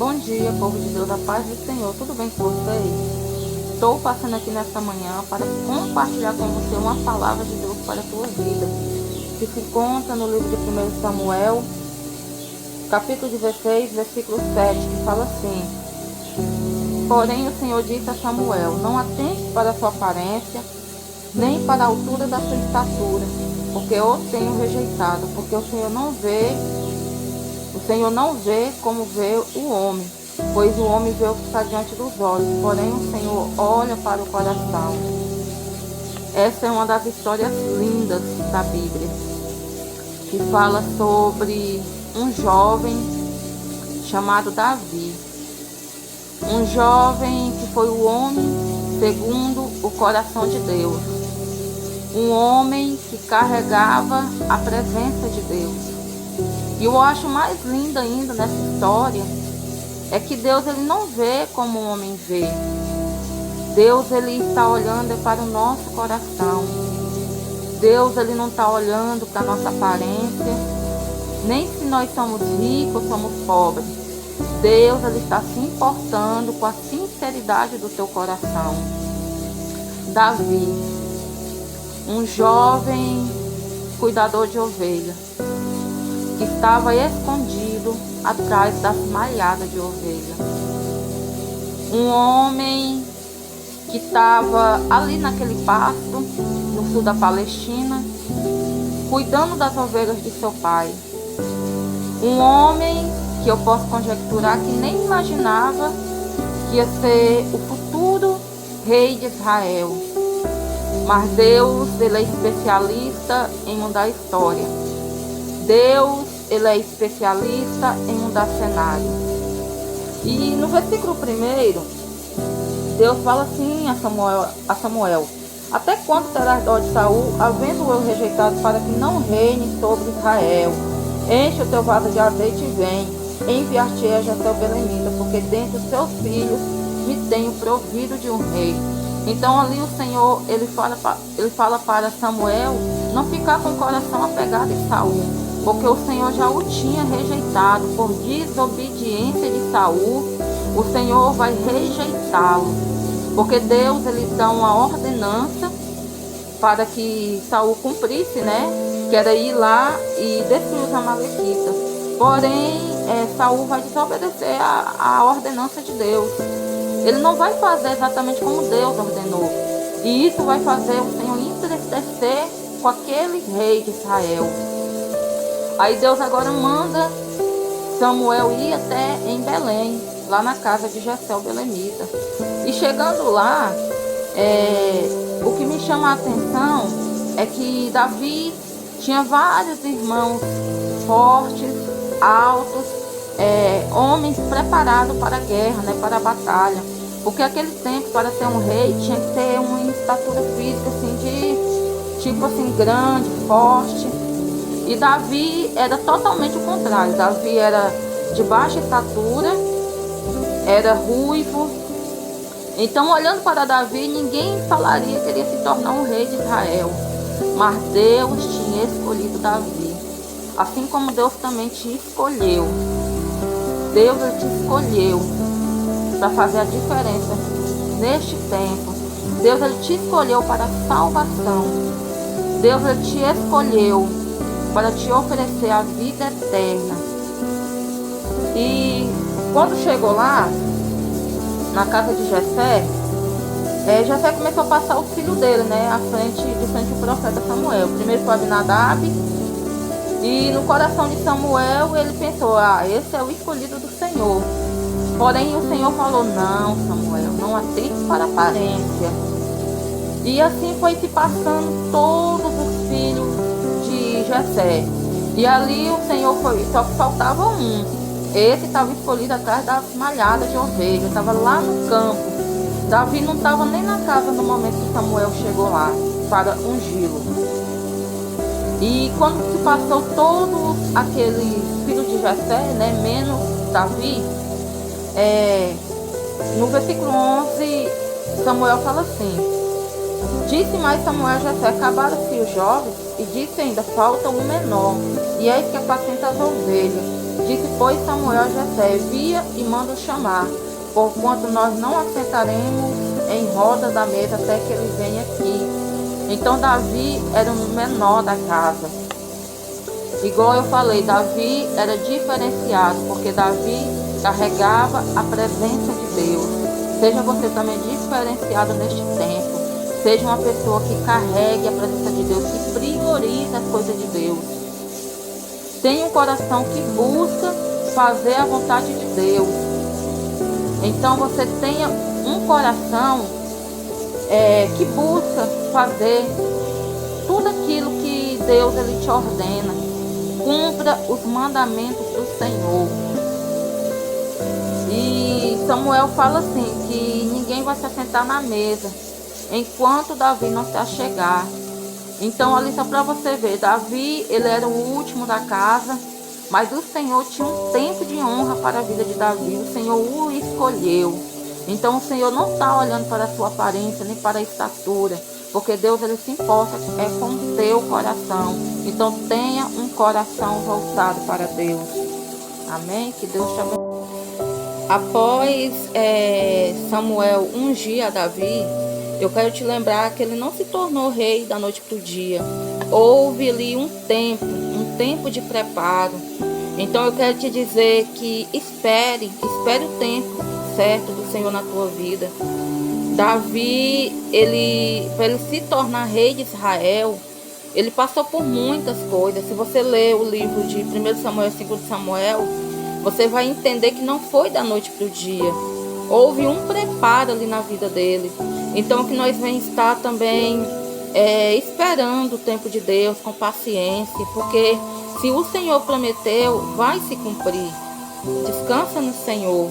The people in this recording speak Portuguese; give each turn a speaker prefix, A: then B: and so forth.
A: Bom dia, povo de Deus, a paz do Senhor, tudo bem com vocês? Estou passando aqui nesta manhã para compartilhar com você uma palavra de Deus para a tua vida, que se encontra no livro de 1 Samuel, capítulo 16, versículo 7, que fala assim: Porém o Senhor disse a Samuel: Não atente para a sua aparência, nem para a altura da sua estatura, porque eu o tenho rejeitado, porque o Senhor não vê como vê o homem, pois o homem vê o que está diante dos olhos, porém o Senhor olha para o coração. Essa é uma das histórias lindas da Bíblia, que fala sobre um jovem chamado Davi. Um jovem que foi o homem segundo o coração de Deus. Um homem que carregava a presença de Deus. E eu acho mais lindo ainda nessa história é que Deus ele não vê como o homem vê. Deus ele está olhando para o nosso coração. Deus ele não está olhando para a nossa aparência, nem se nós somos ricos ou somos pobres. Deus ele está se importando com a sinceridade do teu coração. Davi, um jovem cuidador de ovelhas, que estava escondido atrás das malhadas de ovelha. Um homem que estava ali naquele pasto, no sul da Palestina, cuidando das ovelhas de seu pai. Um homem que eu posso conjecturar que nem imaginava que ia ser o futuro rei de Israel. Mas Deus, ele é especialista em mudar a história. Deus, ele é especialista em mudar cenário. E no versículo 1, Deus fala assim a Samuel: Até quando terás dó de Saul, havendo eu rejeitado, para que não reine sobre Israel? Enche o teu vaso de azeite e vem. Enviar-te-ei a Jessé o belemita, porque dentre os seus filhos me tenho provido de um rei. Então ali o Senhor, ele fala para Samuel não ficar com o coração apegado em Saul, porque o Senhor já o tinha rejeitado por desobediência de Saul. O Senhor vai rejeitá-lo, porque Deus ele dá uma ordenança para que Saul cumprisse, né? Que era ir lá e destruir os amalequitas. Porém, Saul vai desobedecer a ordenança de Deus. Ele não vai fazer exatamente como Deus ordenou. E isso vai fazer o Senhor entristecer com aquele rei de Israel. Aí Deus agora manda Samuel ir até em Belém, lá na casa de Jessé o belemita. E chegando lá, o que me chama a atenção é que Davi tinha vários irmãos fortes, altos, homens preparados para a guerra, né, para a batalha. Porque aquele tempo, para ser um rei, tinha que ter uma estatura física assim, grande, forte. E Davi era totalmente o contrário. Davi era de baixa estatura, era ruivo. Então, olhando para Davi, ninguém falaria que ele ia se tornar um rei de Israel. Mas Deus tinha escolhido Davi, assim como Deus também te escolheu. Deus te escolheu para fazer a diferença neste tempo. Deus ele te escolheu para a salvação. Deus ele te escolheu para te oferecer a vida eterna. E quando chegou lá, na casa de Jessé, Jessé começou a passar o filho dele, né, de frente ao profeta Samuel. Primeiro foi Abinadab. E no coração de Samuel, ele pensou: esse é o escolhido do Senhor. Porém, o Senhor falou: não, Samuel, não atente para a aparência. E assim foi se passando todos os filhos de Jessé. E ali o Senhor só que faltava um. Esse estava escolhido atrás das malhadas de ovelha, estava lá no campo. Davi não estava nem na casa no momento que Samuel chegou lá para ungí-lo. E quando se passou todos aqueles filhos de Jessé, né, menos Davi, no versículo 11, Samuel fala assim: Disse mais Samuel a Jessé: Acabaram-se os jovens, e disse ainda: falta um menor, e é esse que apacenta as ovelhas. Disse, pois, Samuel a Jessé: via e manda chamar, porquanto nós não assentaremos em roda da mesa até que ele venha aqui. Então Davi era o menor da casa. Igual eu falei, Davi era diferenciado, porque Davi carregava a presença de Deus. Seja você também diferenciado neste tempo. Seja uma pessoa que carregue a presença de Deus, que prioriza as coisas de Deus. Tenha um coração que busca fazer a vontade de Deus. Então você tenha um coração que busca fazer tudo aquilo que Deus ele te ordena. Cumpra os mandamentos do Senhor. E Samuel fala assim, que ninguém vai se assentar na mesa enquanto Davi não se achegar. Então ali só para você ver, Davi ele era o último da casa, mas o Senhor tinha um tempo de honra para a vida de Davi. O Senhor o escolheu. Então o Senhor não está olhando para a sua aparência, nem para a estatura, porque Deus ele se importa com o teu coração. Então tenha um coração voltado para Deus. Amém? Que Deus te abençoe. Após Samuel ungir a Davi, eu quero te lembrar que ele não se tornou rei da noite para o dia. Houve ali um tempo de preparo. Então eu quero te dizer que espere o tempo certo do Senhor na tua vida. Davi, para ele se tornar rei de Israel, ele passou por muitas coisas. Se você ler o livro de 1 Samuel e 2 Samuel, você vai entender que não foi da noite para o dia. Houve um preparo ali na vida dele. Então que nós vamos estar também esperando o tempo de Deus com paciência, porque se o Senhor prometeu, vai se cumprir. Descansa no Senhor.